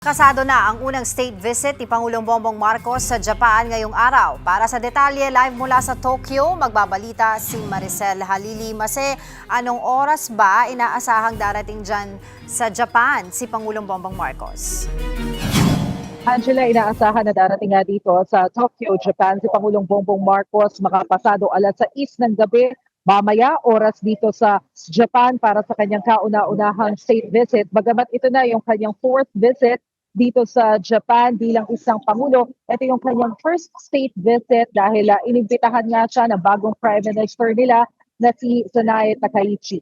Kasado na ang unang state visit ni Pangulong Bongbong Marcos sa Japan ngayong araw. Para sa detalye, live mula sa Tokyo, magbabalita si Maricel Halili. Mase, anong oras ba inaasahang darating dyan sa Japan si Pangulong Bongbong Marcos? Angela, inaasahan na darating nga dito sa Tokyo, Japan si Pangulong Bongbong Marcos makapasado alas 6 ng gabi. Mamaya, oras dito sa Japan para sa kanyang kauna-unahang state visit. Bagamat ito na yung kanyang fourth visit dito sa Japan bilang isang Pangulo. Ito yung kanyang first state visit dahil inimbitahan nga siya ng bagong Prime Minister nila na si Sanae Takaichi.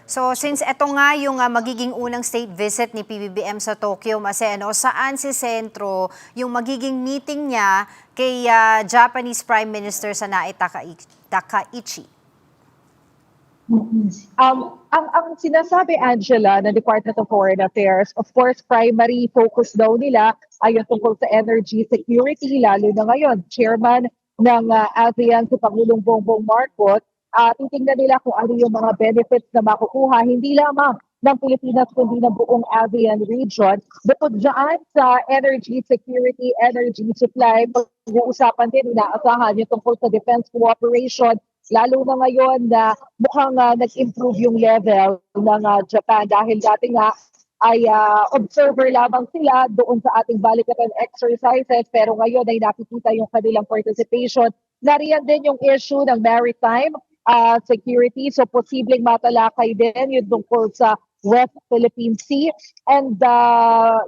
So since ito nga yung magiging unang state visit ni PBBM sa Tokyo, Maseno, saan si sentro yung magiging meeting niya kay Japanese Prime Minister Sanae Takaichi? Ang sinasabi, Angela, ng Department of Foreign Affairs, of course, primary focus daw nila ay yung tungkol sa energy security, lalo na ngayon, chairman ng ASEAN si Pangulong Bongbong Marcos. Titingnan nila kung ano yung mga benefits na makukuha, hindi lamang ng Pilipinas, kundi ng buong ASEAN region. Bukod dyan sa energy security, energy supply, pag-uusapan din, inaasahan yung tungkol sa defense cooperation, lalo na ngayon na mukhang nag-improve yung level ng Japan dahil dati nga ay observer lamang sila doon sa ating balikatan exercises, pero ngayon ay nakikita yung kanilang participation. Nariyan din yung issue ng maritime security, so posibleng matalakay din yung tungkol sa West Philippine Sea and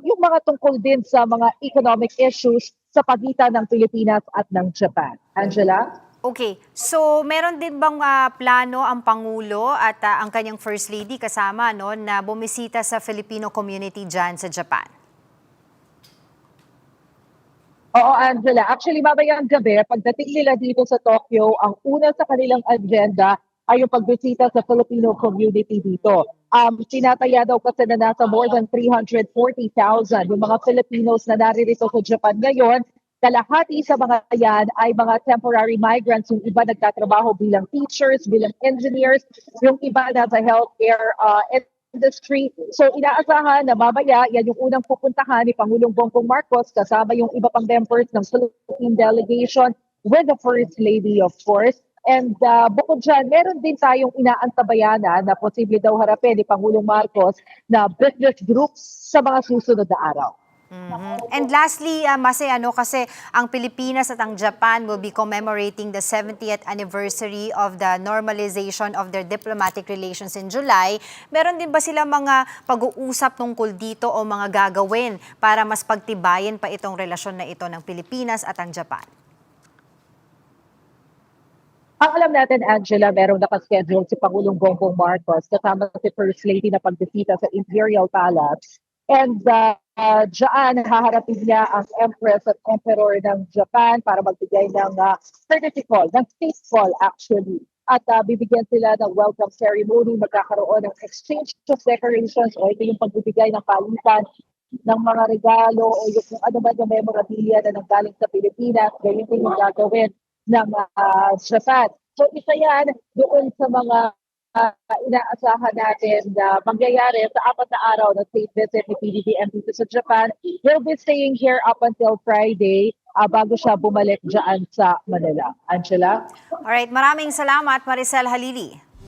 yung mga tungkol din sa mga economic issues sa pagitan ng Pilipinas at ng Japan. Angela? Okay, so meron din bang plano ang Pangulo at ang kanyang First Lady kasama na bumisita sa Filipino community dyan sa Japan? Oo, Angela. Actually, mamayang gabi, pagdating nila dito sa Tokyo, ang una sa kanilang agenda ay yung pagbisita sa Filipino community dito. Tinataya daw kasi na nasa more than 340,000 yung mga Filipinos na naririto sa Japan ngayon. Kalahati sa mga yan ay mga temporary migrants, yung iba nagtatrabaho bilang teachers, bilang engineers, yung iba nasa healthcare industry. So inaasahan na mamaya yan yung unang pupuntahan ni Pangulong Bongbong Marcos kasama yung iba pang members ng Philippine delegation with the First Lady, of course. And bukod dyan, meron din tayong inaantabayanan na posible daw harapin ni Pangulong Marcos na business groups sa mga susunod na araw. And lastly, Mase, kasi ang Pilipinas at ang Japan will be commemorating the 70th anniversary of the normalization of their diplomatic relations in July. Meron din ba sila mga pag-uusap tungkol dito o mga gagawin para mas pagtibayin pa itong relasyon na ito ng Pilipinas at ang Japan? Ang alam natin, Angela, merong nakaschedule si Pangulong Bongbong Marcos kasama si First Lady na pagbisita sa Imperial Palace. And dyan, haharapin niya ang Empress at Emperor ng Japan para magbigay ng courtesy call, ng state call actually. At bibigyan sila ng welcome ceremony, magkakaroon ng exchange of decorations o ito yung pagbibigay ng palitan ng mga regalo o yung ano ba yung memorabilia na nanggaling sa Pilipinas, ganyan din yung gagawin ng Japan. So isa yan doon sa mga inaasahan natin na mangyayari sa 4 na araw na state visit ni PBBM dito sa Japan. He'll be staying here up until Friday bago siya bumalik dyan sa Manila. Angela? Alright, maraming salamat, Maricel Halili.